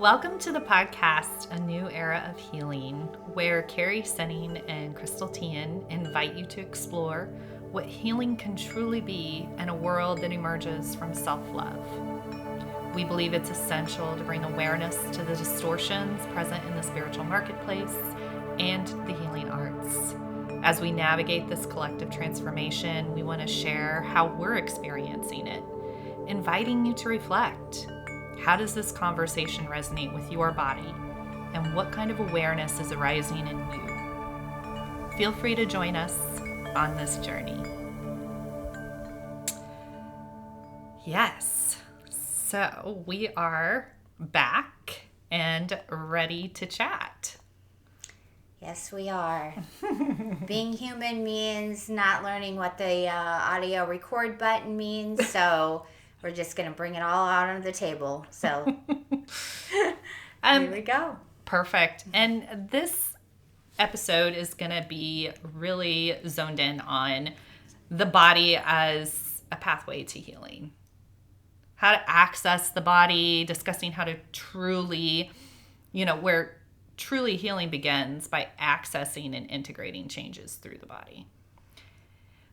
Welcome to the podcast, A New Era of Healing, where Carrie Atkins and Crystal Tiehen invite you to explore what healing can truly be in a world that emerges from self-love. We believe it's essential to bring awareness to the distortions present in the spiritual marketplace and the healing arts. As we navigate this collective transformation, we want to share how we're experiencing it, inviting you to reflect. How does this conversation resonate with your body? And what kind of awareness is arising in you? Feel free to join us on this journey. Yes, so we are back and ready to chat. Yes, we are. Being human means not learning what the audio record button means, so we're just going to bring it all out on the table. So here we go. Perfect. And this episode is going to be really zoned in on the body as a pathway to healing. How to access the body, discussing how to truly, where truly healing begins by accessing and integrating changes through the body.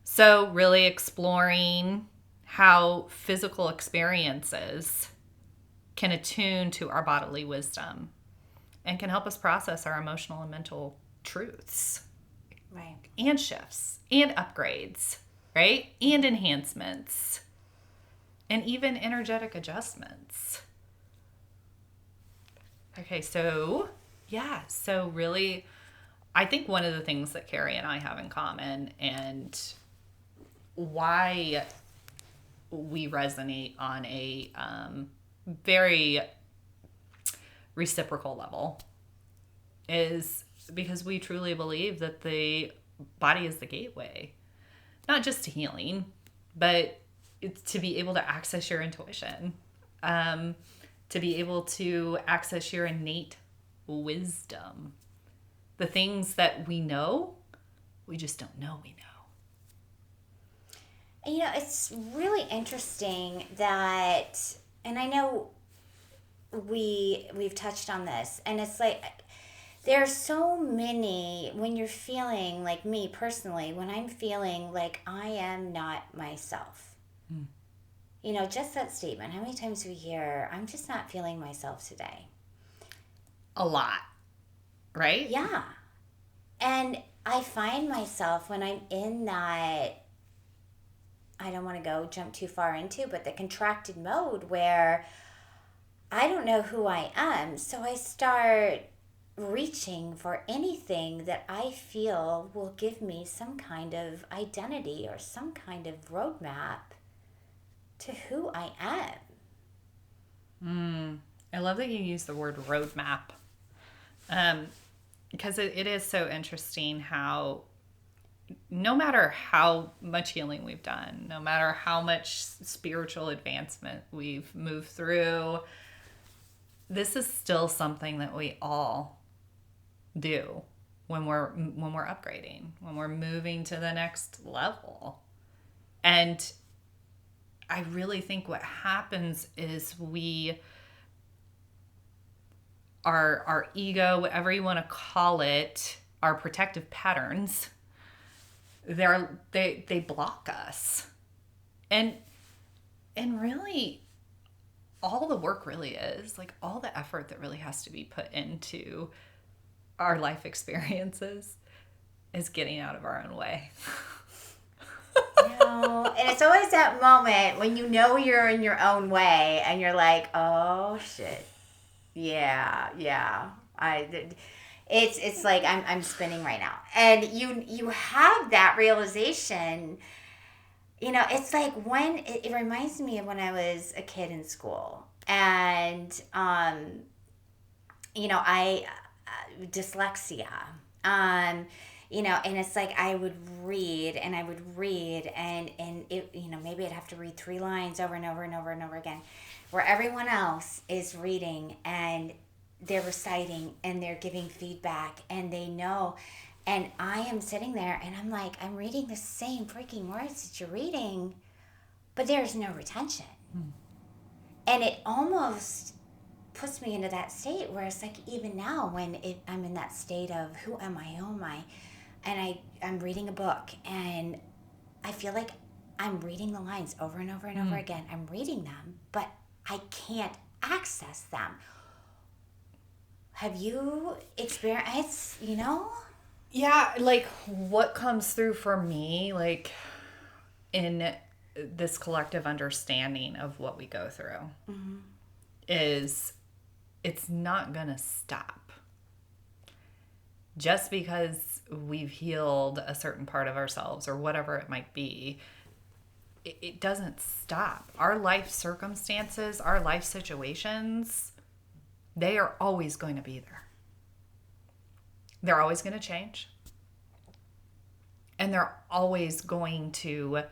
So really exploring how physical experiences can attune to our bodily wisdom and can help us process our emotional and mental truths. Right. And shifts and upgrades, right? And enhancements and even energetic adjustments. Okay, so really, I think one of the things that Carrie and I have in common and why we resonate on a very reciprocal level is because we truly believe that the body is the gateway, not just to healing, but it's to be able to access your intuition, to be able to access your innate wisdom, the things that we know, we just don't know we know. It's really interesting that, and I know we've touched on this, and it's like there are so many, when you're feeling like me personally, when I'm feeling like I am not myself. Just that statement. How many times do we hear, I'm just not feeling myself today? A lot, right? Yeah. And I find myself when I'm in that, I don't want to jump too far into, but the contracted mode where I don't know who I am. So I start reaching for anything that I feel will give me some kind of identity or some kind of roadmap to who I am. I love that you use the word roadmap. Because it is so interesting how no matter how much healing we've done, no matter how much spiritual advancement we've moved through, this is still something that we all do when we're upgrading, when we're moving to the next level. And I really think what happens is our ego, whatever you want to call it, our protective patterns, they block us. And really all the work really is, like all the effort that really has to be put into our life experiences is getting out of our own way. And it's always that moment when you're in your own way and you're like, oh shit. Yeah. It's like I'm spinning right now. And you have that realization. It's like when it reminds me of when I was a kid in school. And I dyslexia. And it's like I would read and it, maybe I'd have to read 3 lines over and over and over and over again, where everyone else is reading and they're reciting and they're giving feedback and they know. And I am sitting there and I'm like, I'm reading the same freaking words that you're reading, but there's no retention. And it almost puts me into that state where it's like, even now when I'm in that state of who am I, who am I, and I'm reading a book and I feel like I'm reading the lines over and over and over again. I'm reading them, but I can't access them. Have you experienced, Yeah, like what comes through for me, like in this collective understanding of what we go through, is it's not gonna stop. Just because we've healed a certain part of ourselves or whatever it might be, it doesn't stop. Our life circumstances, our life situations, they are always going to be there. They're always going to change. And they're always going to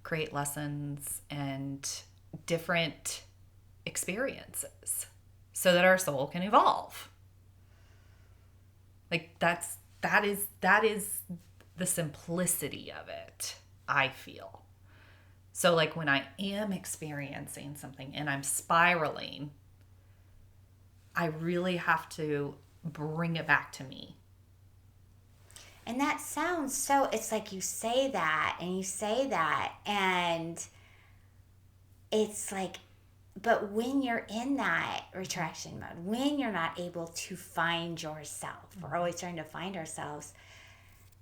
create lessons and different experiences so that our soul can evolve. Like that is the simplicity of it, I feel. So like when I am experiencing something and I'm spiraling, I really have to bring it back to me. And that sounds so, it's like you say that and you say that, and it's like, but when you're in that retraction mode, when you're not able to find yourself, we're always trying to find ourselves,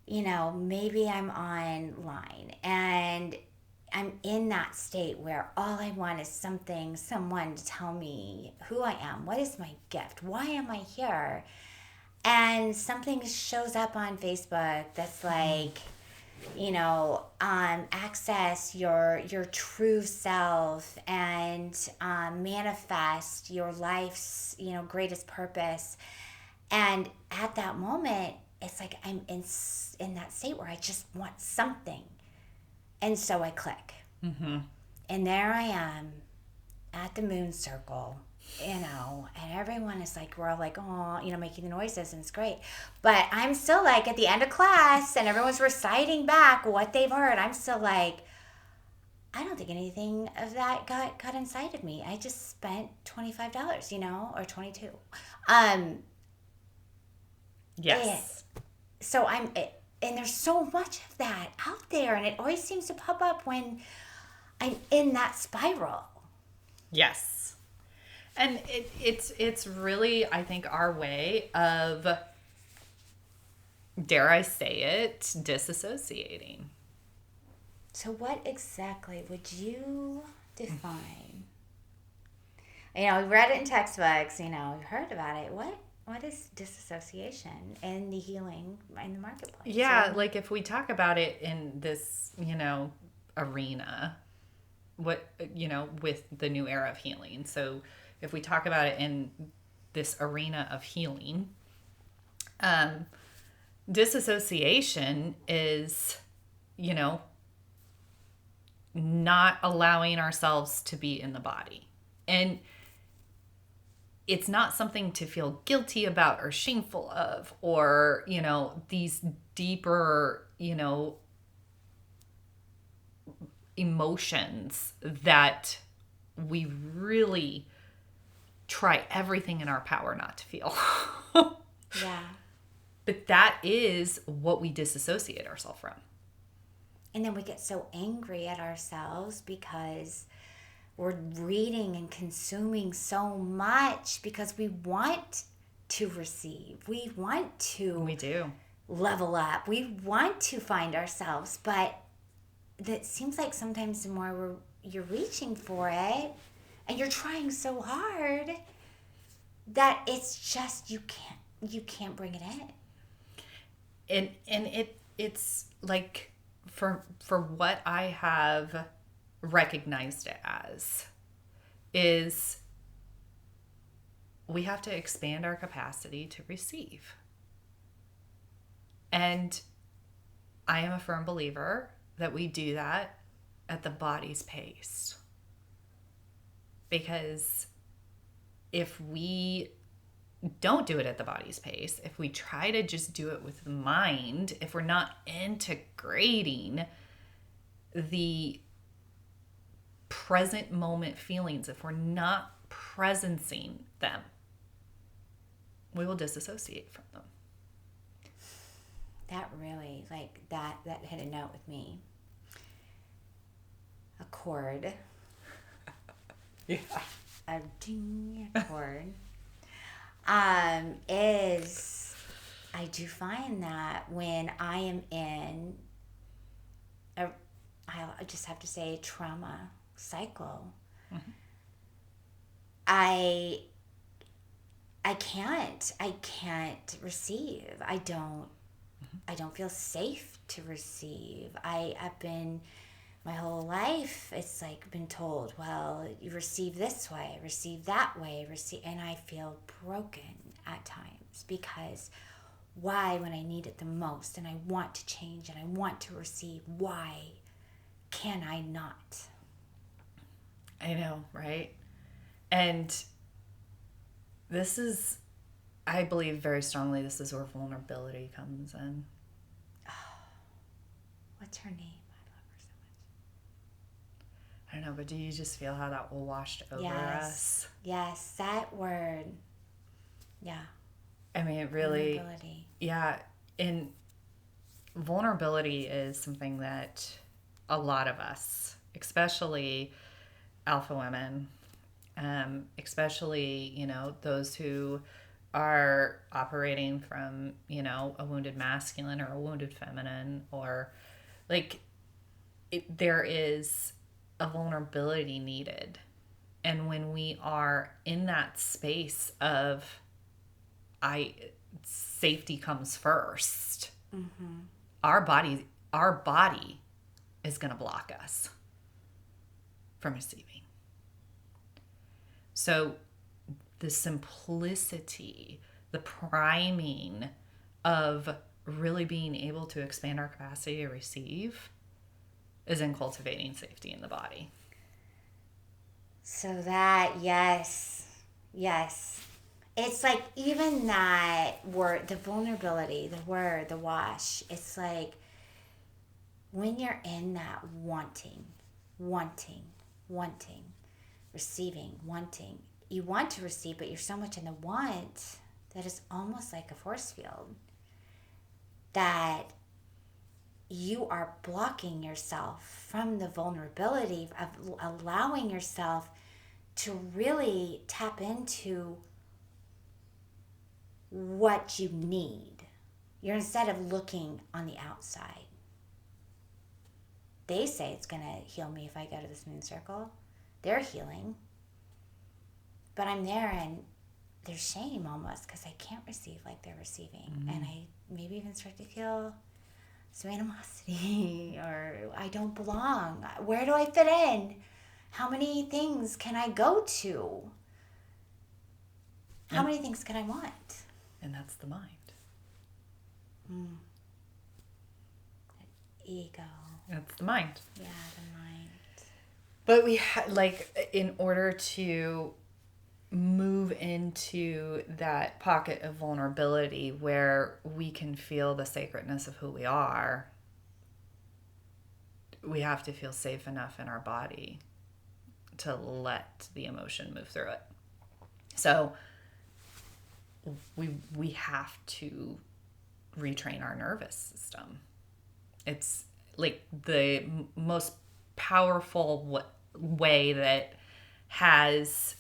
maybe I'm online and I'm in that state where all I want is someone to tell me who I am, what is my gift, why am I here? And something shows up on Facebook that's like, access your true self and manifest your life's, greatest purpose. And at that moment, it's like I'm in that state where I just want something. And so I click. And there I am at the moon circle, and everyone is like, we're all like, oh, making the noises, and it's great. But I'm still like at the end of class and everyone's reciting back what they've heard. I'm still like, I don't think anything of that got inside of me. I just spent $25, or 22. Yes. So and there's so much of that out there, and it always seems to pop up when I'm in that spiral. Yes. And it's really, I think, our way of, dare I say it, disassociating. So what exactly would you define? We read it in textbooks, we've heard about it. What is disassociation in the healing in the marketplace? Yeah, like if we talk about it in this, arena, with the new era of healing. So if we talk about it in this arena of healing, disassociation is, not allowing ourselves to be in the body. And it's not something to feel guilty about or shameful of, or, these deeper, emotions that we really try everything in our power not to feel. Yeah. But that is what we disassociate ourselves from. And then we get so angry at ourselves because we're reading and consuming so much because we want to receive. We want to. We do. Level up. We want to find ourselves, but it seems like sometimes the more you're reaching for it and you're trying so hard that it's just you can't bring it in. And it's like for what I have recognized it as is we have to expand our capacity to receive. And I am a firm believer that we do that at the body's pace. Because if we don't do it at the body's pace, if we try to just do it with the mind, if we're not integrating the present moment feelings, if we're not presencing them, we will disassociate from them. That really, like, that hit a note with me. A chord. Yeah. A ding chord. Is, I do find that when I am in I just have to say, trauma cycle, Mm-hmm. I can't receive. I don't feel safe to receive. I've been, my whole life, it's like been told, well, you receive this way, receive that way, and I feel broken at times because why, when I need it the most and I want to change and I want to receive, why can I not? I know, right? And this is, I believe very strongly, this is where vulnerability comes in. What's her name? I love her so much. I don't know, but do you just feel how that will wash over us? Yes, that word. Yeah. I mean, it really, Vulnerability. yeah. And vulnerability is something that a lot of us, especially alpha women, especially, those who are operating from, a wounded masculine or a wounded feminine, or like there is a vulnerability needed. And when we are in that space of safety comes first, Mm-hmm. our body is going to block us from receiving. So the simplicity, the priming of really being able to expand our capacity to receive is in cultivating safety in the body. So that, yes. It's like even that word, the vulnerability, the word, the wash, it's like when you're in that wanting, receiving, wanting. You want to receive, but you're so much in the want that it's almost like a force field that you are blocking yourself from the vulnerability of allowing yourself to really tap into what you need. You're instead of looking on the outside. They say it's going to heal me if I go to this moon circle. They're healing. But I'm there and there's shame almost because I can't receive like they're receiving. Mm-hmm. And I maybe even start to feel some animosity or I don't belong. Where do I fit in? How many things can I go to? How many things can I want? And that's the mind. Ego. That's the mind. Yeah, the mind. But we in order to move into that pocket of vulnerability where we can feel the sacredness of who we are, we have to feel safe enough in our body to let the emotion move through it. So we have to retrain our nervous system. It's like the most powerful way that has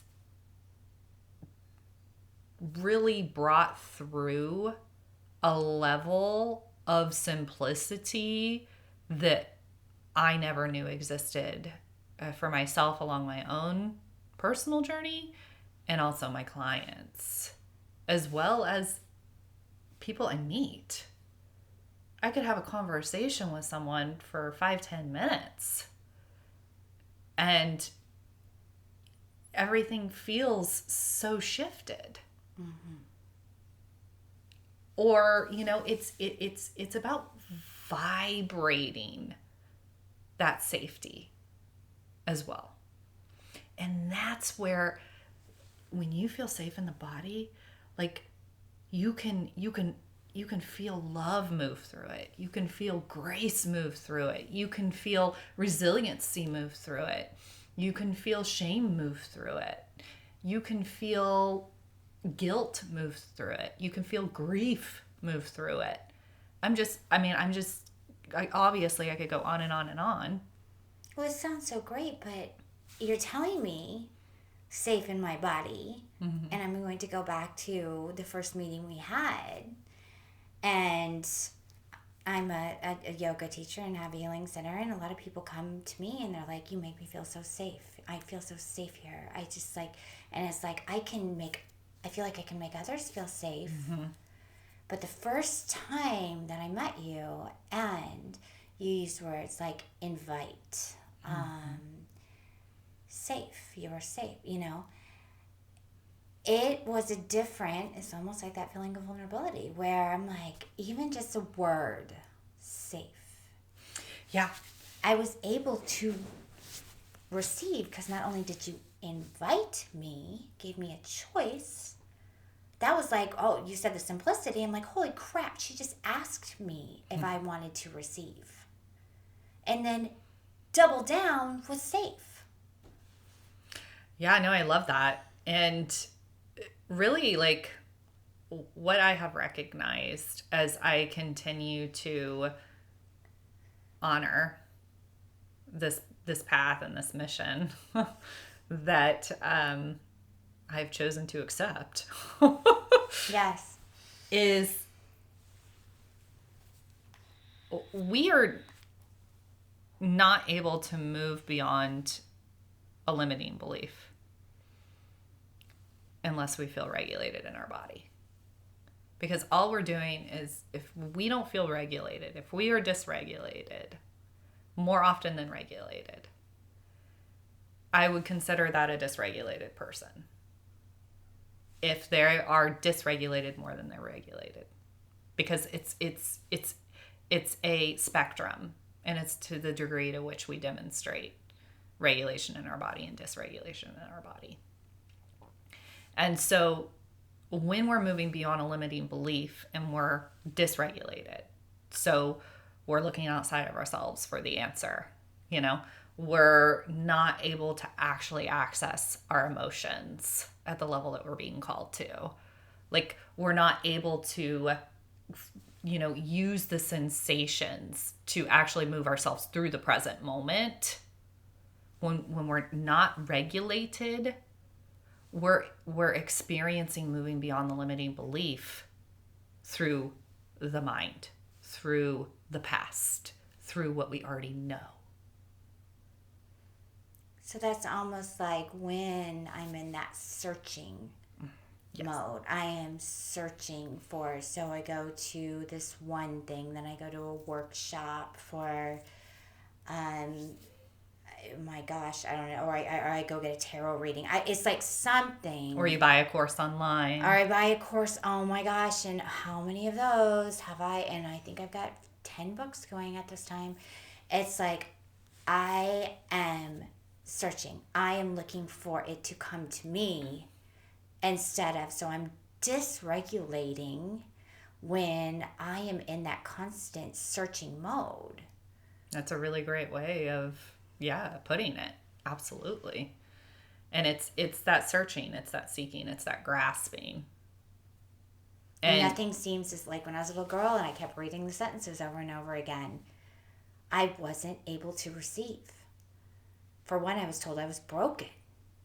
really brought through a level of simplicity that I never knew existed for myself along my own personal journey and also my clients, as well as people I meet. I could have a conversation with someone for 5-10 minutes and everything feels so shifted. Mm-hmm. Or, it's about vibrating that safety as well. And that's where when you feel safe in the body, like you can feel love move through it. You can feel grace move through it. You can feel resiliency move through it. You can feel shame move through it. You can feel guilt move through it. You can feel grief move through it. Obviously I could go on and on and on. Well, it sounds so great, but you're telling me safe in my body, and I'm going to go back to the first meeting we had, and I'm a yoga teacher and have a healing center, and a lot of people come to me and they're like, you make me feel so safe. I feel so safe here. I just like, and it's like I feel like I can make others feel safe. But the first time that I met you, and you used words like invite, safe, you were safe, it was it's almost like that feeling of vulnerability where I'm like, even just a word, safe. Yeah. I was able to receive, because not only did you invite me, gave me a choice, that was like, oh, you said the simplicity. I'm like, holy crap, she just asked me if I wanted to receive. And then double down with safe. Yeah, no, I love that. And really, like, what I have recognized as I continue to honor this path and this mission that I've chosen to accept. Yes. Is we are not able to move beyond a limiting belief unless we feel regulated in our body. Because all we're doing is, if we don't feel regulated, if we are dysregulated, more often than regulated, I would consider that a dysregulated person. If they are dysregulated more than they're regulated, because it's a spectrum, and it's to the degree to which we demonstrate regulation in our body and dysregulation in our body. And so when we're moving beyond a limiting belief and we're dysregulated, so we're looking outside of ourselves for the answer, we're not able to actually access our emotions at the level that we're being called to. Like, we're not able to, use the sensations to actually move ourselves through the present moment. When we're not regulated, we're experiencing moving beyond the limiting belief through the mind, through the past, through what we already know. So that's almost like when I'm in that searching mode. I am searching for, so I go to this one thing, then I go to a workshop for, my gosh, I don't know, or I go get a tarot reading. It's like something. Or you buy a course online. Or I buy a course, oh my gosh, and how many of those have I, and I think I've got 10 books going at this time. It's like, I am searching. I am looking for it to come to me instead of, so I'm dysregulating when I am in that constant searching mode. That's a really great way of, putting it. Absolutely. And it's that searching, it's that seeking, it's that grasping. And nothing seems, as like when I was a little girl and I kept reading the sentences over and over again, I wasn't able to receive. For one, I was told I was broken.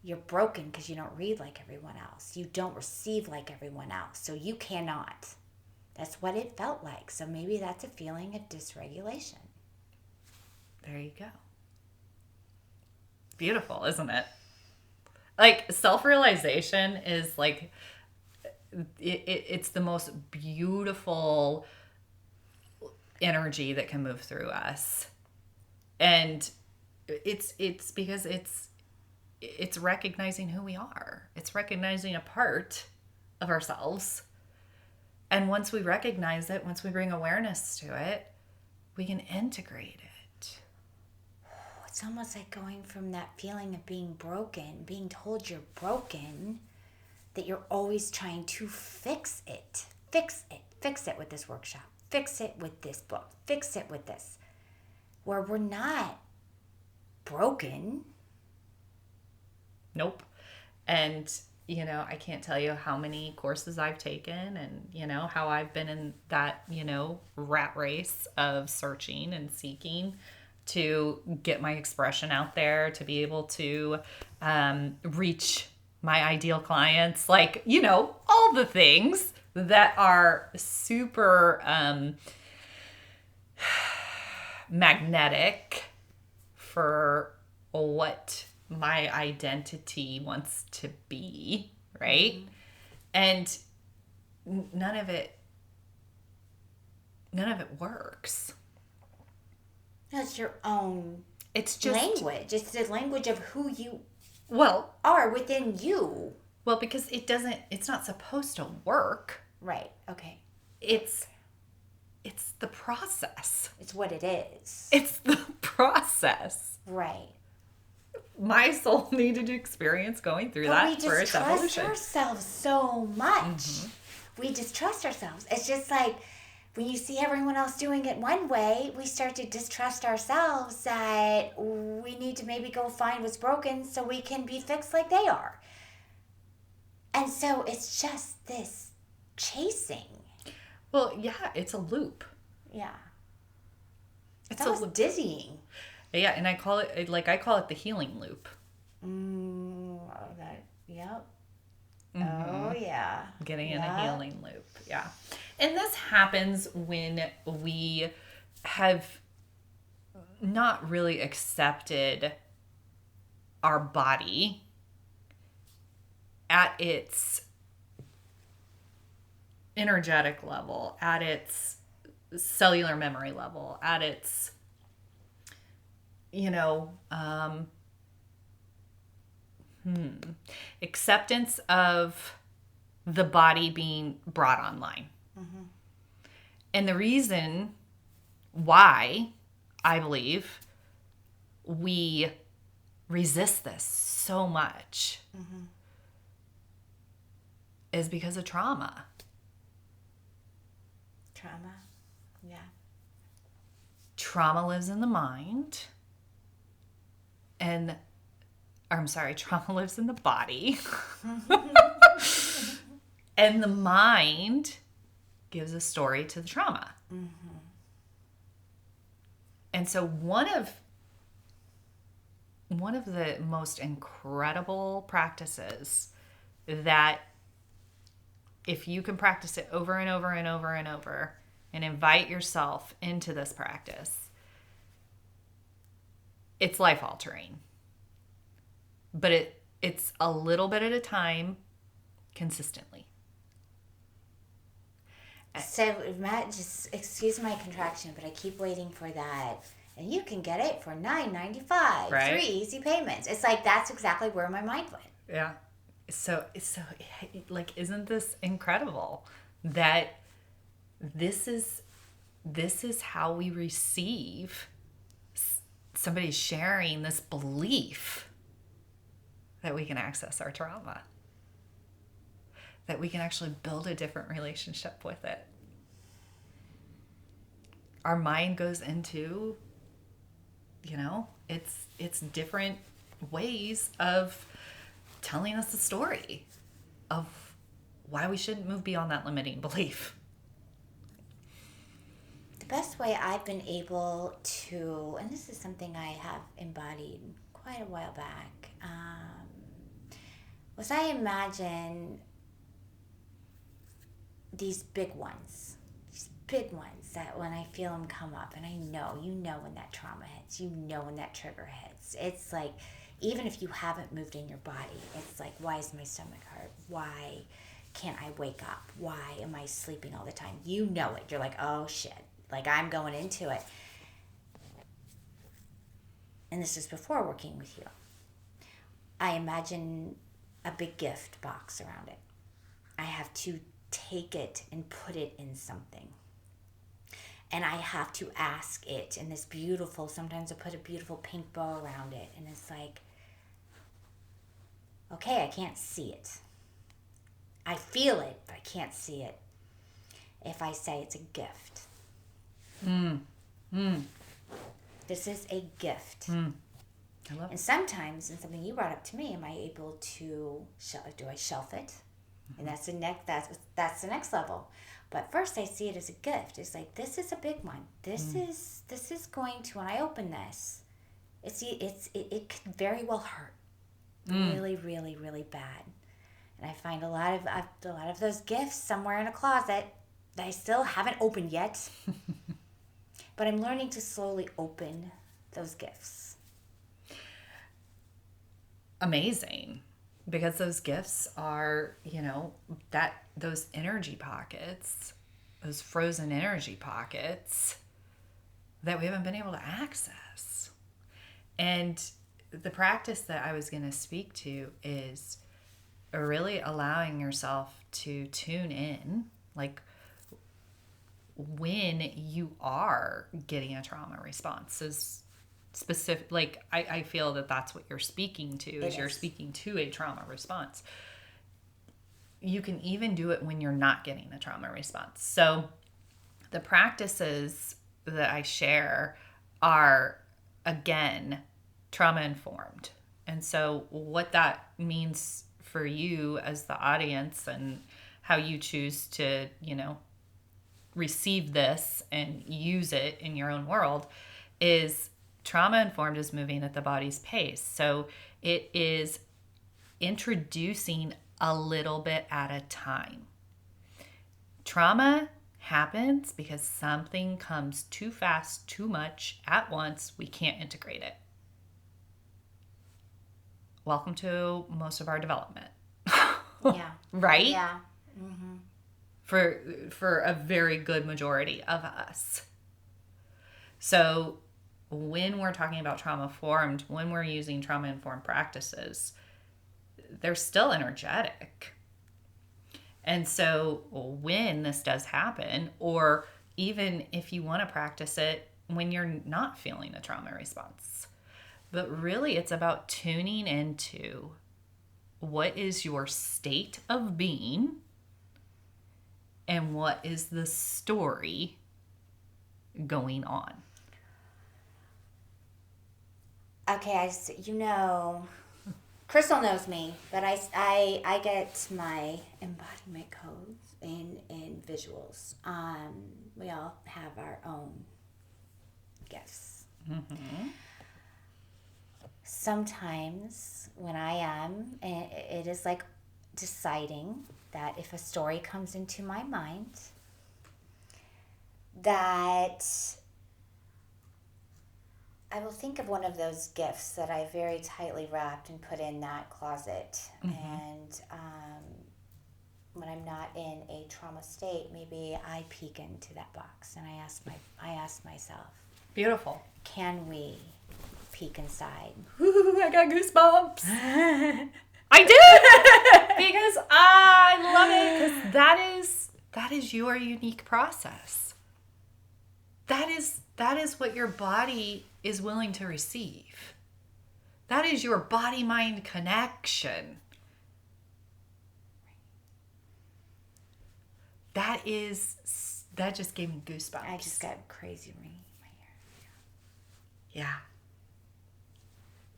You're broken because you don't read like everyone else. You don't receive like everyone else. So you cannot. That's what it felt like. So maybe that's a feeling of dysregulation. There you go. Beautiful, isn't it? Like, self-realization is like, it's the most beautiful energy that can move through us. And it's because it's recognizing who we are. It's recognizing a part of ourselves. And once we recognize it, once we bring awareness to it, we can integrate it. It's almost like going from that feeling of being broken, being told you're broken, that you're always trying to fix it. Fix it. Fix it with this workshop. Fix it with this book. Fix it with this. Where we're not broken. Nope. And, you know, I can't tell you how many courses I've taken and, you know, how I've been in that, you know, rat race of searching and seeking to get my expression out there, to be able to reach my ideal clients, like, you know, all the things that are super magnetic for what my identity wants to be, right? Mm-hmm. And none of it works. No, it's your own it's just language. It's the language of who you well are within you. Well, because it's not supposed to work. Right. Okay. It's the process. It's what it is. It's the process. Right. My soul needed to experience going through that for its evolution. We distrust ourselves so much. Mm-hmm. We distrust ourselves. It's just like when you see everyone else doing it one way, we start to distrust ourselves that we need to maybe go find what's broken so we can be fixed like they are. And so it's just this chasing. Well, yeah, it's a loop. Yeah. It's almost dizzying. Yeah, and I call it the healing loop. Yep. Mm-hmm. Oh, yeah. Getting in a healing loop. Yeah. And this happens when we have not really accepted our body at its energetic level, at its cellular memory level, at its, you know, acceptance of the body being brought online. Mm-hmm. And the reason why I believe we resist this so much mm-hmm. is because of trauma. Trauma, yeah. Trauma lives in the mind. Trauma lives in the body. And the mind gives a story to the trauma. Mm-hmm. And so one of the most incredible practices that if you can practice it over and over and over and over and invite yourself into this practice, it's life altering. But it's a little bit at a time, consistently. So, Matt, just excuse my contraction, but I keep waiting for that. And you can get it for $9.95. Right? 3 easy payments. It's like that's exactly where my mind went. Yeah. So like, isn't this incredible that this is how we receive somebody sharing this belief that we can access our trauma, that we can actually build a different relationship with it. Our mind goes into, you know, it's different ways of telling us the story of why we shouldn't move beyond that limiting belief. The best way I've been able to, and this is something I have embodied quite a while back, was I imagine these big ones that when I feel them come up, and I know, you know when that trauma hits, you know when that trigger hits. It's like, even if you haven't moved in your body, it's like, why is my stomach hurt? Why can't I wake up? Why am I sleeping all the time? You know it. You're like, oh shit. Like, I'm going into it. And this is before working with you. I imagine a big gift box around it. I have to take it and put it in something. And I have to ask it in this beautiful, sometimes I put a beautiful pink bow around it. And it's like, okay, I can't see it. I feel it, but I can't see it. If I say it's a gift. This is a gift. I love And it. sometimes, and something you brought up to me, am I able to do I shelf it? And that's the next level. But first, I see it as a gift. It's like, this is a big one. This is going to, when I open this, it could very well hurt, really, really, really bad. And I find a lot of those gifts somewhere in a closet that I still haven't opened yet. But I'm learning to slowly open those gifts. Amazing. Because those gifts are, those energy pockets, those frozen energy pockets that we haven't been able to access. And the practice that I was going to speak to is really allowing yourself to tune in, like when you are getting a trauma response. Is specific, like I feel that that's what you're speaking to, is you're speaking to a trauma response. You can even do it when you're not getting a trauma response. So the practices that I share are, again, trauma informed. And so what that means for you as the audience and how you choose to, receive this and use it in your own world is trauma informed is moving at the body's pace. So it is introducing a little bit at a time. Trauma happens because something comes too fast, too much at once. We can't integrate it. Welcome to most of our development. Yeah. Right? Yeah. Mm-hmm. For a very good majority of us. So when we're talking about trauma formed, when we're using trauma informed practices, they're still energetic. And so when this does happen, or even if you want to practice it when you're not feeling a trauma response, but really it's about tuning into what is your state of being and what is the story going on. Okay, Crystal knows me, but I get my embodiment codes in visuals. We all have our own gifts. Mm-hmm. Sometimes when I am, it is like deciding that if a story comes into my mind, that I will think of one of those gifts that I very tightly wrapped and put in that closet. Mm-hmm. And when I'm not in a trauma state, maybe I peek into that box and I ask myself, beautiful, can we peek inside? Ooh, I got goosebumps. I did, because I love it, because that is your unique process. That is what your body is willing to receive. That is your body-mind connection. That just gave me goosebumps. I just got crazy ringing in my ear. Yeah.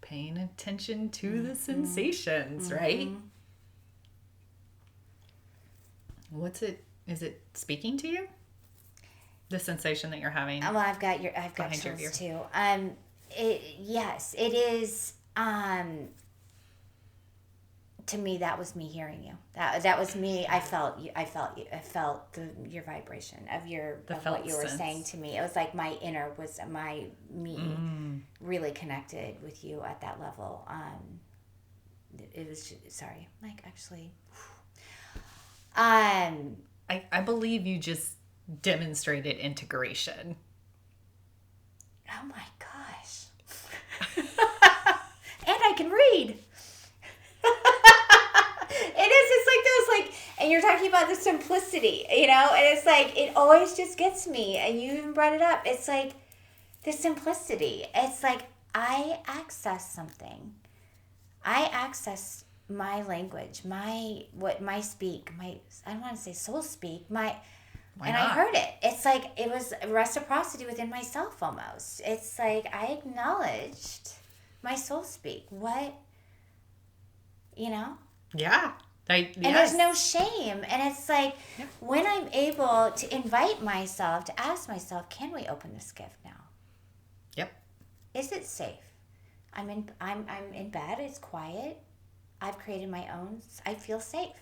Paying attention to the sensations, right? Is it speaking to you? The sensation that you're having? Well, I've got chills too. Yes, it is. To me, that was me hearing you. That was me. I felt you. I felt your vibration of what you were saying to me. It was like my inner was really connected with you at that level. It was sorry, like actually. I believe you just demonstrated integration. Oh my gosh. And I can read. It's like those, and you're talking about the simplicity, and it's like, it always just gets me, and you even brought it up. It's like the simplicity. It's like I access something. I access my language, I don't want to say soul speak, I heard it. It's like it was reciprocity within myself almost. It's like I acknowledged my soul speak. What, you know? Yeah. And there's no shame. And it's like, when I'm able to invite myself, to ask myself, can we open this gift now? Yep. Is it safe? I'm in bed. It's quiet. I've created my own. I feel safe.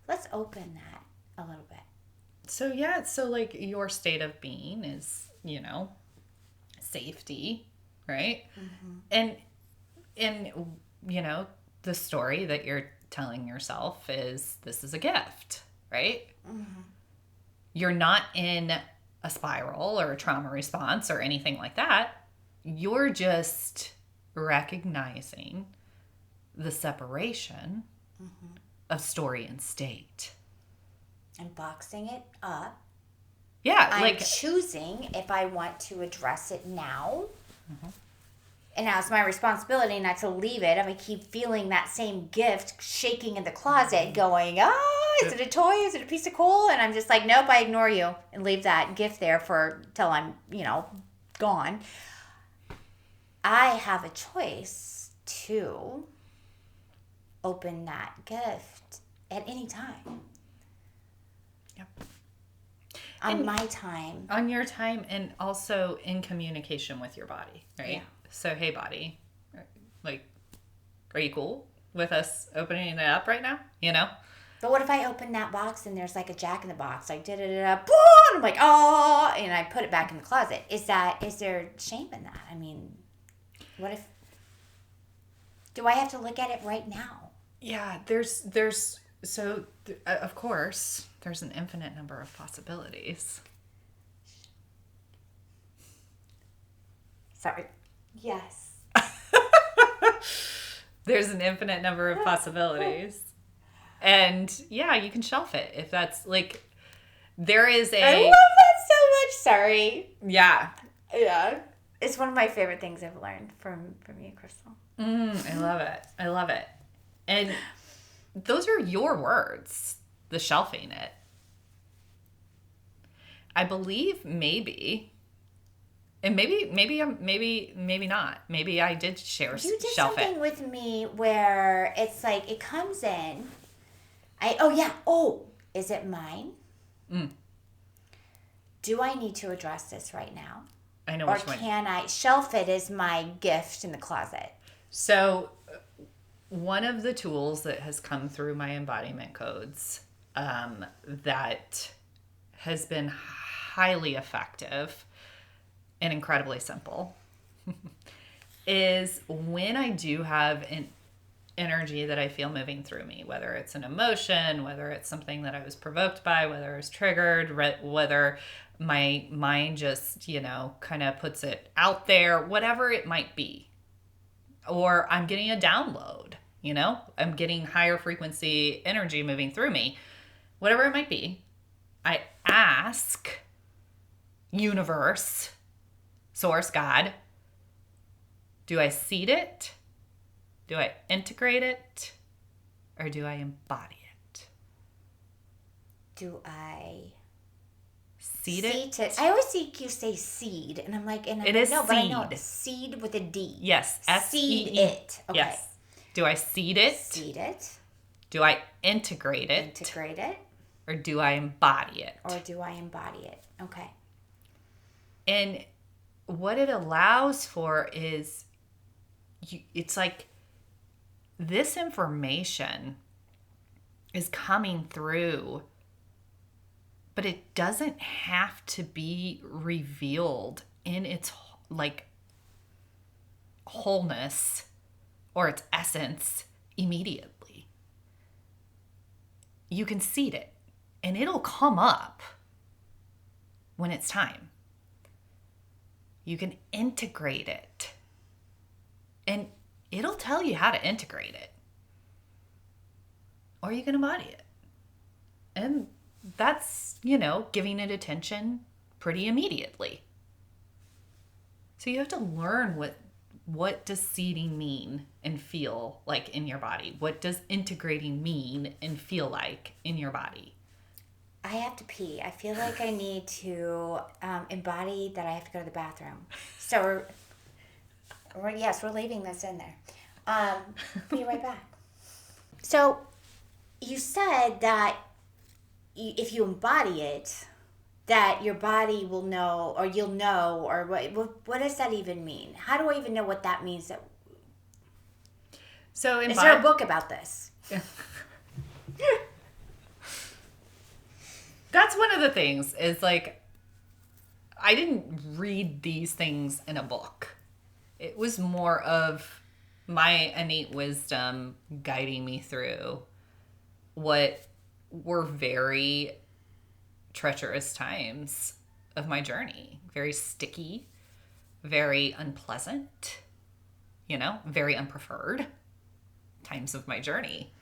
Let's open that a little bit. So yeah, so like your state of being is, safety, right? And the story that you're telling yourself is this is a gift, right? You're not in a spiral or a trauma response or anything like that. You're just recognizing the separation of story and state. And boxing it up. Yeah, I'm choosing if I want to address it now. And now it's my responsibility not to leave it. I'm going to keep feeling that same gift shaking in the closet going, is it a toy? Is it a piece of coal? And I'm just like, nope, I ignore you and leave that gift there till I'm, gone. I have a choice to open that gift at any time. Yep. On my time. On your time, and also in communication with your body, right? Yeah. So, hey, body, are you cool with us opening it up right now? But what if I open that box and there's like a Jack in the Box? Like, da-da-da-da, boom! I'm like, oh! And I put it back in the closet. Is there shame in that? I mean, what if... Do I have to look at it right now? Yeah, of course, there's an infinite number of possibilities. Sorry. Yes. There's an infinite number of possibilities. And yeah, you can shelf it if that's there is a... I love that so much. Sorry. Yeah. Yeah. It's one of my favorite things I've learned from you, Crystal. I love it. And those are your words, the shelving it. I believe maybe, and maybe not. Maybe I did share you did shelf something it with me where it's like it comes in. Is it mine? Do I need to address this right now? I know or which one. Can I shelf it as my gift in the closet? So one of the tools that has come through my embodiment codes that has been highly effective and incredibly simple is when I do have an energy that I feel moving through me, whether it's an emotion, whether it's something that I was provoked by, whether I was triggered, whether my mind just, kind of puts it out there, whatever it might be. Or I'm getting a download, I'm getting higher frequency energy moving through me, whatever it might be. I ask universe, source, God, do I seed it? Do I integrate it? Or do I embody it? Do I seed it? I always think you say seed, and I'm like, it is seed. But I know it's seed with a D. Yes, seed it. Okay. Yes. Do I seed it? Seed it. Do I integrate it? Integrate it. Or do I embody it? Okay. And what it allows for is, it's like this information is coming through, but it doesn't have to be revealed in its wholeness or its essence immediately. You can seed it and it'll come up when it's time. You can integrate it and it'll tell you how to integrate it. Or you can embody it. And that's, giving it attention pretty immediately. So you have to learn what does seeding mean and feel like in your body? What does integrating mean and feel like in your body? I have to pee. I feel like I need to embody that I have to go to the bathroom. So Yes, we're leaving this in there. Be right back. So, you said that if you embody it, that your body will know, or you'll know, or what does that even mean? How do I even know what that means? So is there a book about this? That's one of the things is like, I didn't read these things in a book. It was more of my innate wisdom guiding me through what were very treacherous times of my journey. Very sticky, very unpleasant, very unpreferred times of my journey.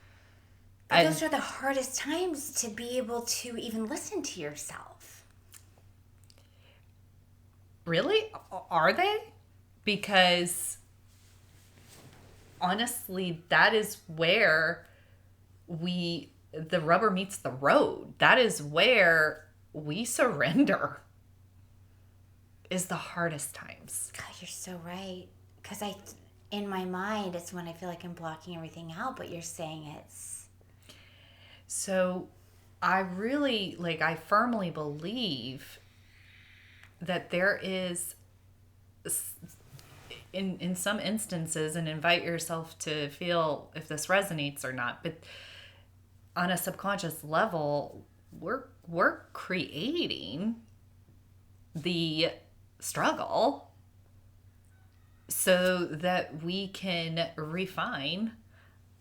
But those are the hardest times to be able to even listen to yourself. Really? Are they? Because honestly, that is where the rubber meets the road. That is where we surrender, is the hardest times. God, you're so right. Because in my mind, it's when I feel like I'm blocking everything out, but you're saying it's... So I really, I firmly believe that there is, in some instances, and invite yourself to feel if this resonates or not, but on a subconscious level, we're creating the struggle so that we can refine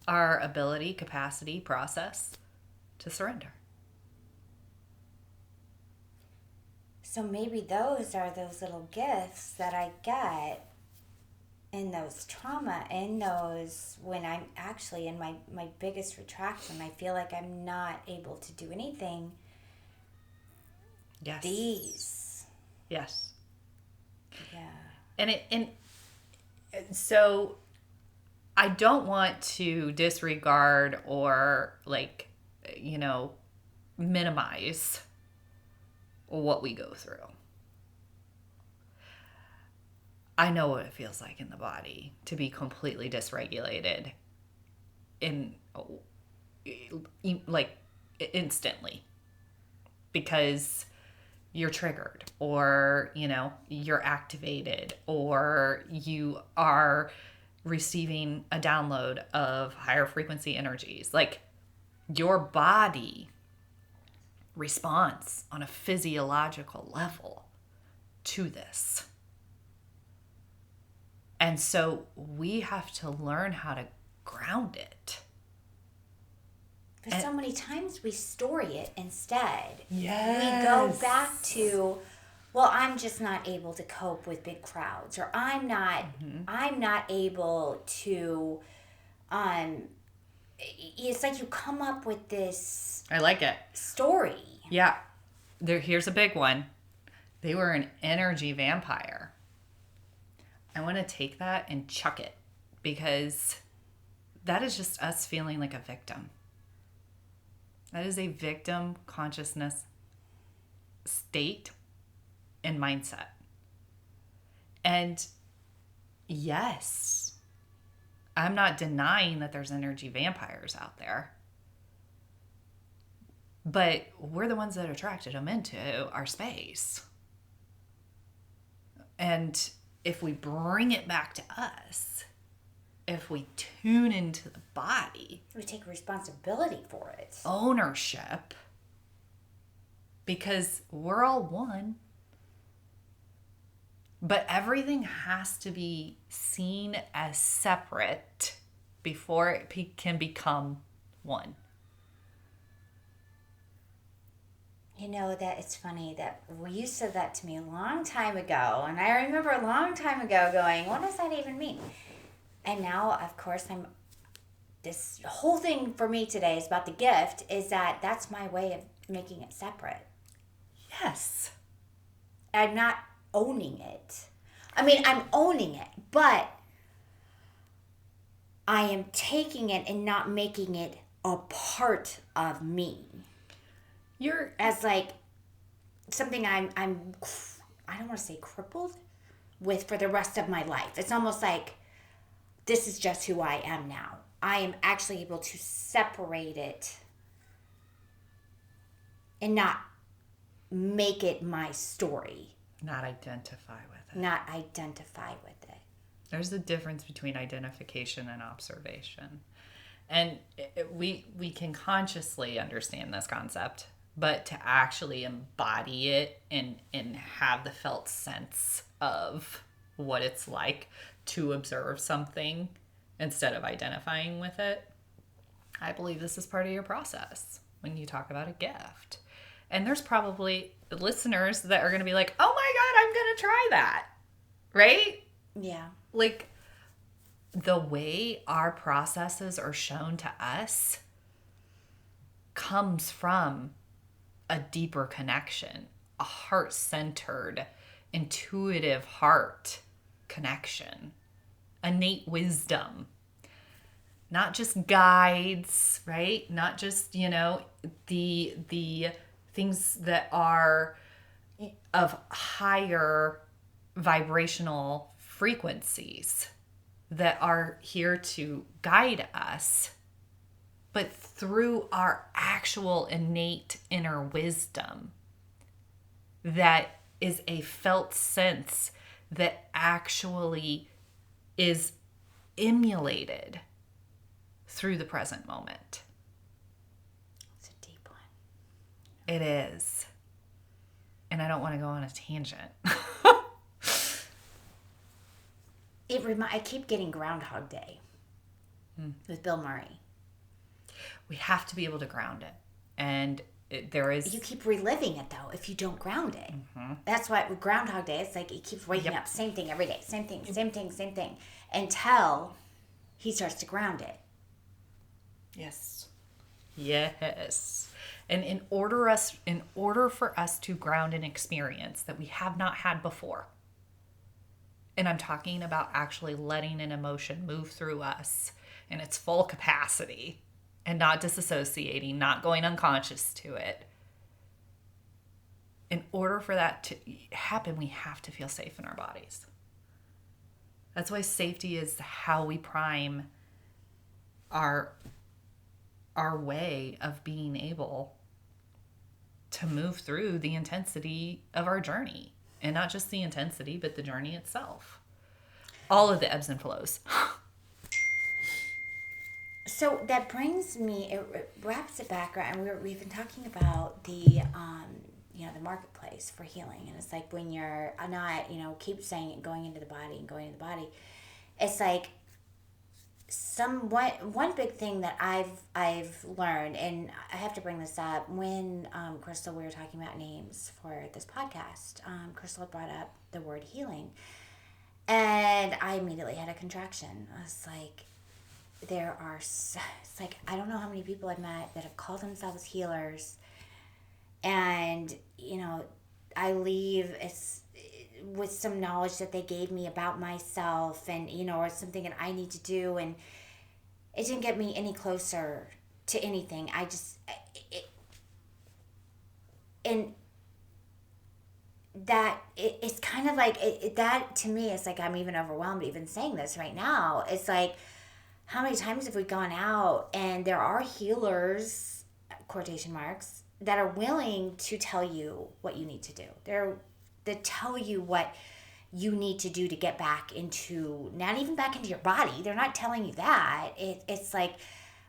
our ability, capacity, process to surrender. So maybe those are those little gifts that I get in those trauma, in those when I'm actually in my biggest retraction. I feel like I'm not able to do anything. Yes. These. Yes. Yeah. And so I don't want to disregard or minimize what we go through. I know what it feels like in the body to be completely dysregulated instantly, because you're triggered, or you're activated, or you are receiving a download of higher frequency energies. Like, your body responds on a physiological level to this. And so we have to learn how to ground it. But so many times we story it instead. Yes. We go back to, well, I'm just not able to cope with big crowds, or I'm not able to, it's like you come up with this... I like it. Story. Yeah. Here's a big one. They were an energy vampire. I want to take that and chuck it, because that is just us feeling like a victim. That is a victim consciousness state and mindset. And yes, I'm not denying that there's energy vampires out there, but we're the ones that attracted them into our space. And if we bring it back to us, if we tune into the body, we take responsibility for it. Ownership, because we're all one. But everything has to be seen as separate before it can become one. You know, that it's funny that you said that to me a long time ago, and I remember a long time ago going, what does that even mean? And now, of course, this whole thing for me today is about the gift, is that that's my way of making it separate. Yes. I'm not owning it. I mean, I'm owning it, but I am taking it and not making it a part of me. As like something I don't want to say crippled, with for the rest of my life. It's almost like this is just who I am now. I am actually able to separate it and not make it my story. Not identify with it. Not identify with it. There's a difference between identification and observation. And we can consciously understand this concept, but to actually embody it and have the felt sense of what it's like to observe something instead of identifying with it, I believe this is part of your process when you talk about a gift. And there's probably listeners that are going to be like, oh my God, I'm going to try that. Right? Yeah. Like, the way our processes are shown to us comes from a deeper connection, a heart-centered, intuitive heart connection, innate wisdom, not just guides, right? Not just, the things that are of higher vibrational frequencies that are here to guide us, but through our actual innate inner wisdom that is a felt sense that actually is emulated through the present moment. It's a deep one. It is. And I don't want to go on a tangent. I keep getting Groundhog Day with Bill Murray. We have to be able to ground it. And there is... You keep reliving it, though, if you don't ground it. Mm-hmm. That's why with Groundhog Day, it's like he keeps waking up. Same thing every day. Same thing, same thing, same thing. Until he starts to ground it. Yes. Yes. And in order for us to ground an experience that we have not had before, and I'm talking about actually letting an emotion move through us in its full capacity and not disassociating, not going unconscious to it. In order for that to happen, we have to feel safe in our bodies. That's why safety is how we prime our way of being able to move through the intensity of our journey. And not just the intensity, but the journey itself. All of the ebbs and flows. So that brings me, it wraps it back around. We've been talking about the marketplace for healing. And it's like when you're not, keep saying it, going into the body and going into the body. It's like one big thing that I've learned, and I have to bring this up, when Crystal, we were talking about names for this podcast, Crystal brought up the word healing, and I immediately had a contraction. I was like, it's like, I don't know how many people I've met that have called themselves healers, and I leave with some knowledge that they gave me about myself, and or something that I need to do, and it didn't get me any closer to anything. It's kind of like that to me. It's like I'm even overwhelmed even saying this right now. It's like, how many times have we gone out and there are healers, quotation marks, that are willing to tell you what you need to do. They tell you what you need to do to get back into, not even back into your body. They're not telling you that. It's like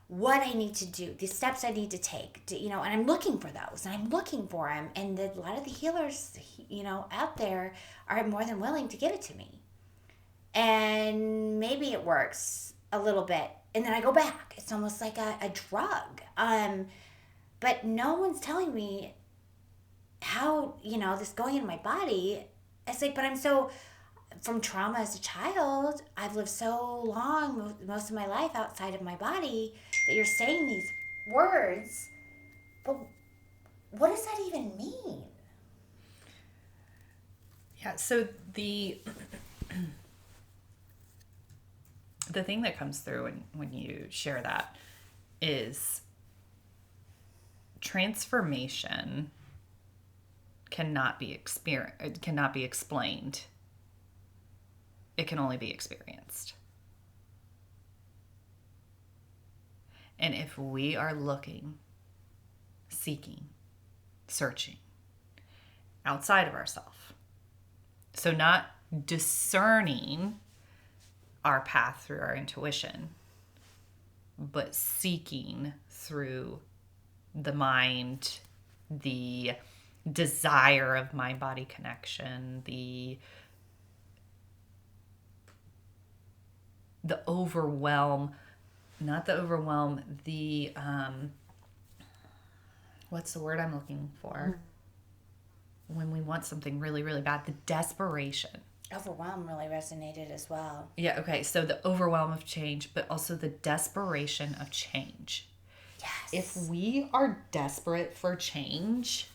what I need to do, the steps I need to take, and I'm looking for those, and I'm looking for them. And a lot of the healers, out there are more than willing to give it to me. And maybe it works a little bit, and then I go back. It's almost like a drug. But no one's telling me how, this going in my body. It's like, but I'm so, from trauma as a child, I've lived so long, most of my life outside of my body, that you're saying these words, but what does that even mean? Yeah, so the thing that comes through when you share that is transformation cannot be explained It can only be experienced. And if we are looking, seeking, searching outside of ourselves, so not discerning our path through our intuition, but seeking through the mind, the desire of mind-body connection, the overwhelm, not the overwhelm, the what's the word I'm looking for? When we want something really, really bad, the desperation. Overwhelm really resonated as well. Yeah, okay. So the overwhelm of change, but also the desperation of change. Yes. If we are desperate for change,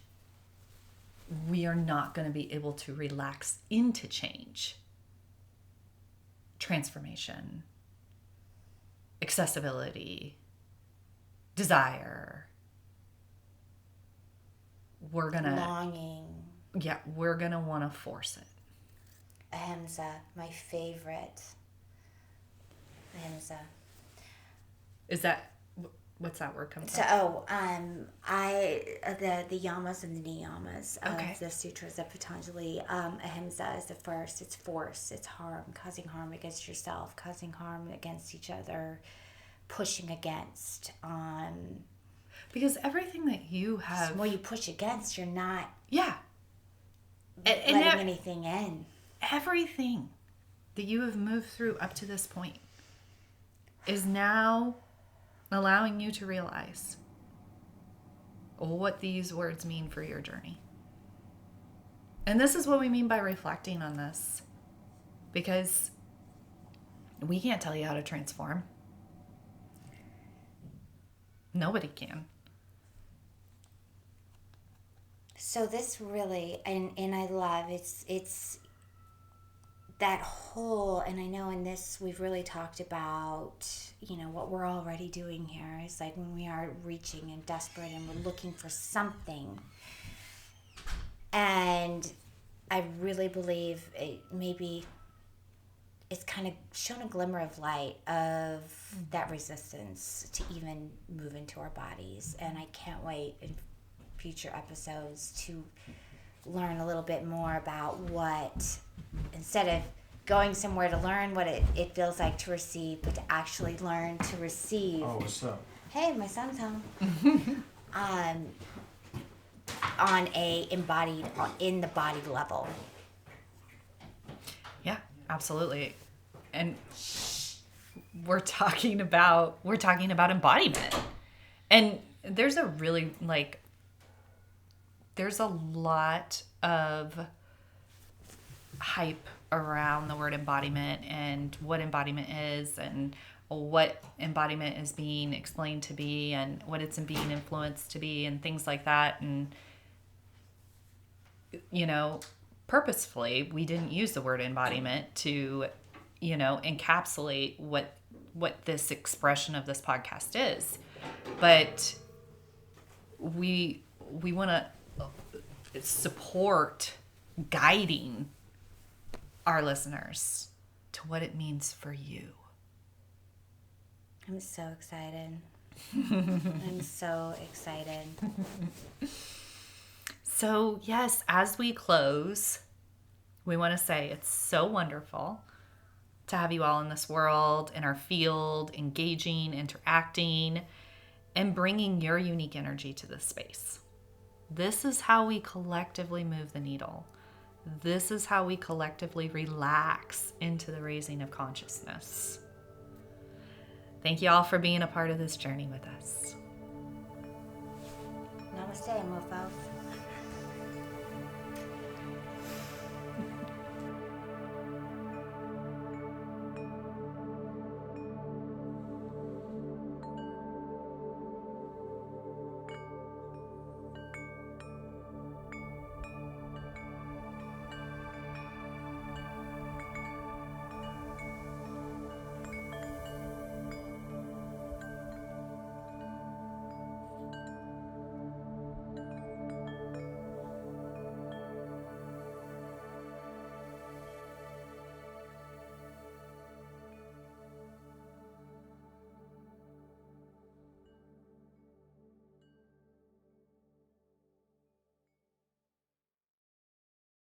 we are not going to be able to relax into change. Transformation, accessibility, desire. We're going to... Longing. Yeah, we're going to want to force it. Ahimsa, my favorite. Ahimsa. Is that... What's that word come from? So, the yamas and the niyamas of the sutras of Patanjali. Ahimsa is the first. It's force. It's harm, causing harm against yourself, causing harm against each other, pushing against. Because everything that you have... The more you push against, you're not... Yeah. letting anything in. Everything that you have moved through up to this point is now allowing you to realize what these words mean for your journey. And this is what we mean by reflecting on this. Because we can't tell you how to transform. Nobody can. So this really, and I love, it's that whole, and I know in this we've really talked about, what we're already doing here is like when we are reaching and desperate and we're looking for something. And I really believe it's kind of shown a glimmer of light of that resistance to even move into our bodies. And I can't wait in future episodes to learn a little bit more about what, instead of going somewhere to learn what it feels like to receive, but to actually learn to receive. Oh, what's up? Hey, my son's home. On in the body level. Yeah, absolutely. And we're talking about embodiment. And there's a really there's a lot of hype around the word embodiment and what embodiment is and what embodiment is being explained to be and what it's being influenced to be and things like that. And, purposefully, we didn't use the word embodiment to, encapsulate what this expression of this podcast is. But we want to support guiding our listeners to what it means for you. I'm so excited. I'm so excited. So, yes, as we close, we want to say it's so wonderful to have you all in this world, in our field, engaging, interacting, and bringing your unique energy to this space. This is how we collectively move the needle. This is how we collectively relax into the raising of consciousness. Thank you all for being a part of this journey with us. Namaste, mofos.